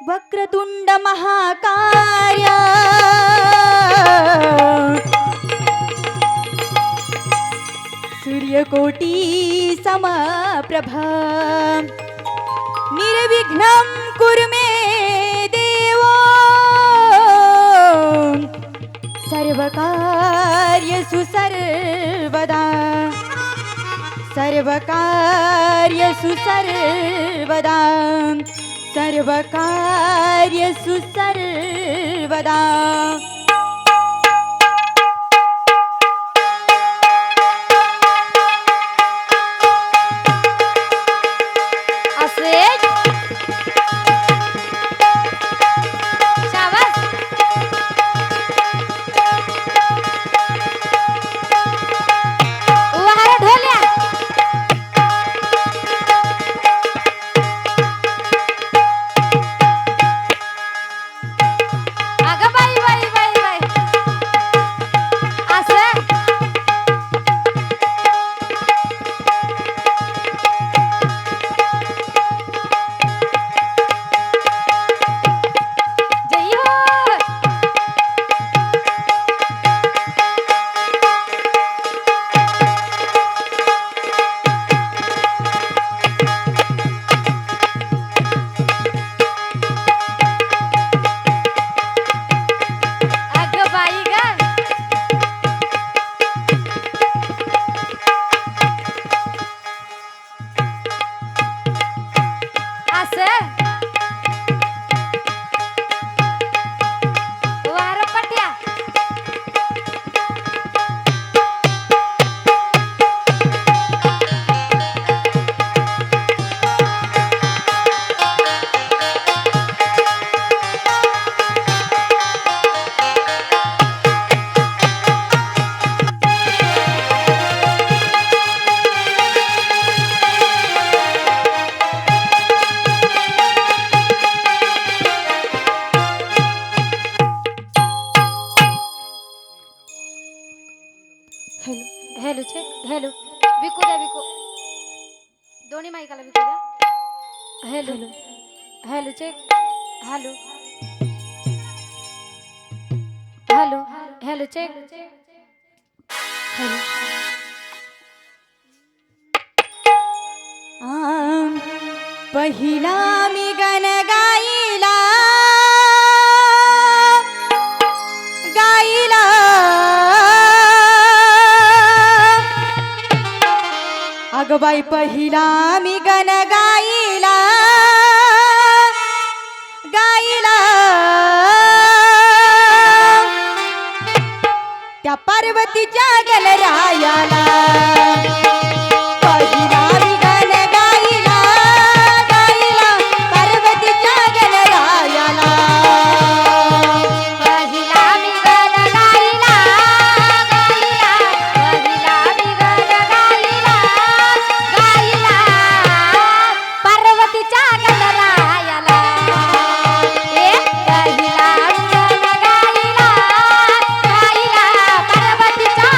वक्रतुंड महाकाय सूर्यकोटी समप्रभा निर्विघ्नं कुरु मे देव सर्वकार्येषु सर्वदा सर्वकार्येषु सर्वदा सर्वकार्येषु सर्वदा हॅलो चेक हॅलो विकू द्या विकू दोन्ही माईकाला विकू द्या hello hello check hello hello hello check hello पहिला मी गण गाईला गाईला अगं बाई पहिला मी गण गाईला गाईला त्या पार्वतीच्या गणरायाला पहिला मी गण गाईला गाईला पार्वतीच्या गणरायाला पहिला मी गण गाईला गाईला पहिला मी गण गाईला गाईला पार्वतीच्या गणरायाला पहिला मी गण गाईला गाईला पार्वतीच्या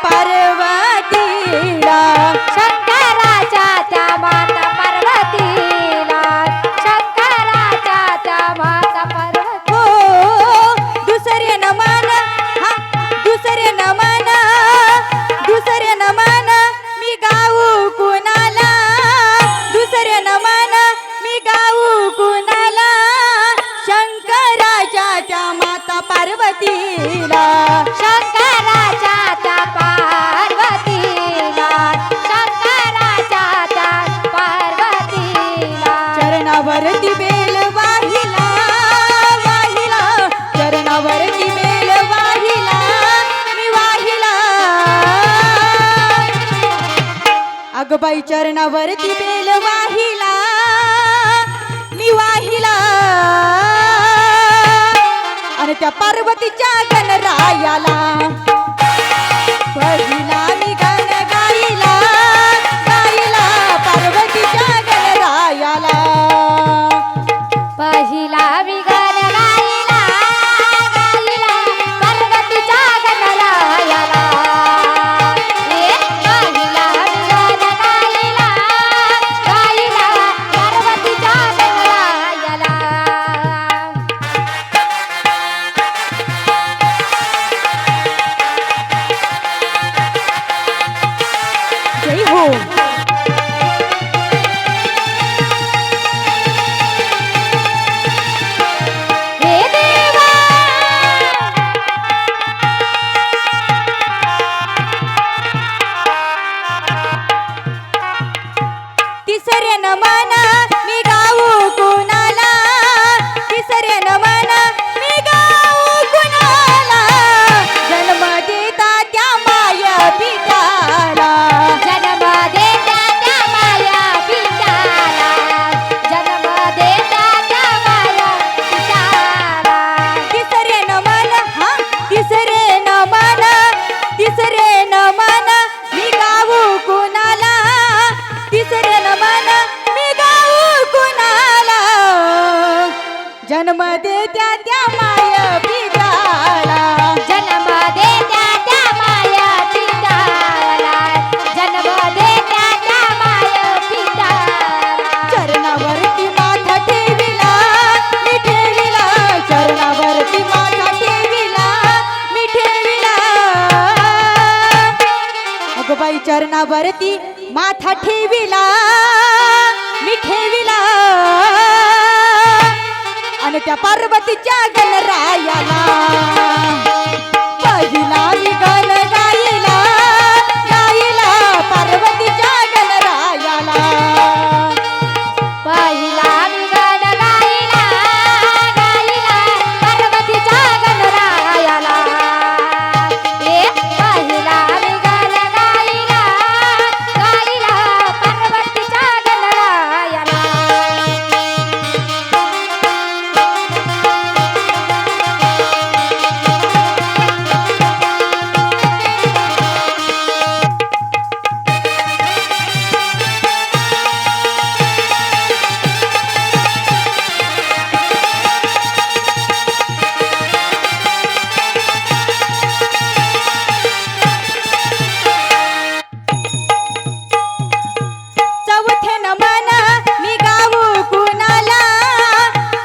पार्वतीला शंकराच्या त्या माता पार्वतीला शंकराच्या त्या माता पार्वती हो दुसरे नमन हा दुसरे नमन दुसरे नमन मी गाऊ कुणाला दुसरे नमन मी गाऊ कुणाला शंकराच्या त्या माता पार्वतीला शंकराच्या त्या पार्वतीला शंकराच्या त्या पार्वतीला चरणावरती बेल वाहिला वाहिला चरणावरती बेल वाहिला मी वाहिला अगं बाई चरणावरती बेल वाहिला मी वाहिला आणि त्या पार्वतीच्या गणरायाला पहिला मी गाण गाईला गाईला पार्वतीच्या गणरायाला पहिला विगन गाईला गाईला पार्वतीच्या गणरायाला पहिला विगन गाईला गाईला पार्वतीच्या गणरायाला जय हो हे देवा तिसरे नमन मी गाऊ कुणाला तिसरे नमन मी गाऊ कुणाला जन्म देता त्या माया पित्याला जन्म देता त्या माया पित्याला जन्म देता त्या माया पित्याला तिसरे नमन हा तिसरे नमन तिसरे नमन मी गाऊ कुणाला तिसरे नमन मी गाऊ कुणाला जन्म देत्या त्या माया पित्याला जन्म देता त्या माया पित्याला जन्म देता त्या माया पित्याला चरणावरती माथा ठेविला मी ठेविला चरणावरती माथा ठेविला मी ठेविला अगं बाई चरणावरती माथा ठेविला मी ठेविला आणि त्या पार्वतीच्या गणरायाला पहिला मी गण गाईला गाईला पार्वतीच्या गणरायाला पहिला विगन गाईला गाईला पार्वतीच्या गणरायाला पहिला विगन गाईला गाईला पार्वतीच्या गणरायाला चौथे नमन मी गाऊ कुणाला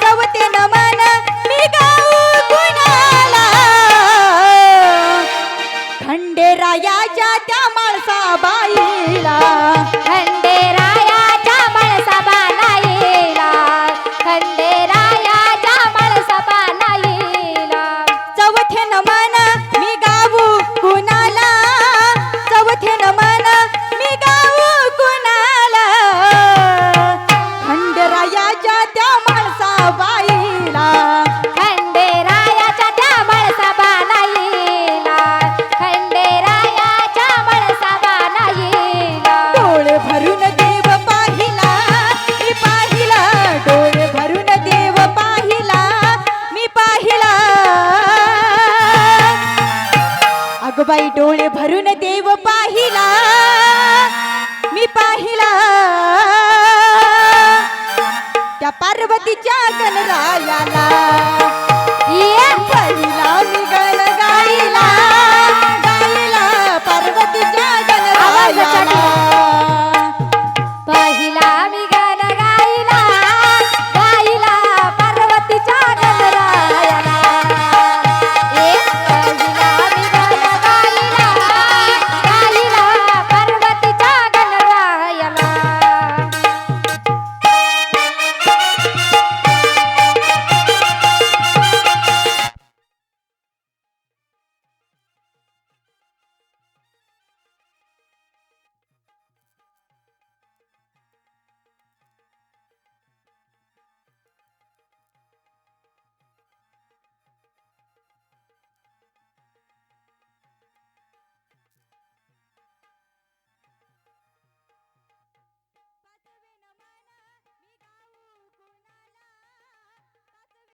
चौथे नमन मी गाऊ कुणाला खंडेरायाच्या त्या माळसाबाईला खंडेरायाच्या मळसभाला येला खंडेरायाच्या मळसभाला येला चौथे नमन मी गाऊ कुणाला चौथे नमन मी गाऊ कुणाला खंडेरायाच्या त्या माळसाबाईला खंडेरायाच्या त्या मळसभाला येला खंडेरायाच्या मळसभाला येला डोळे भरून देव पाहिला मी पाहिला डोळे भरून देव पाहिला मी पाहिला अगं बाई डोळे भरून देव पाहिला मी पाहिला त्या पार्वतीच्या गणरायाला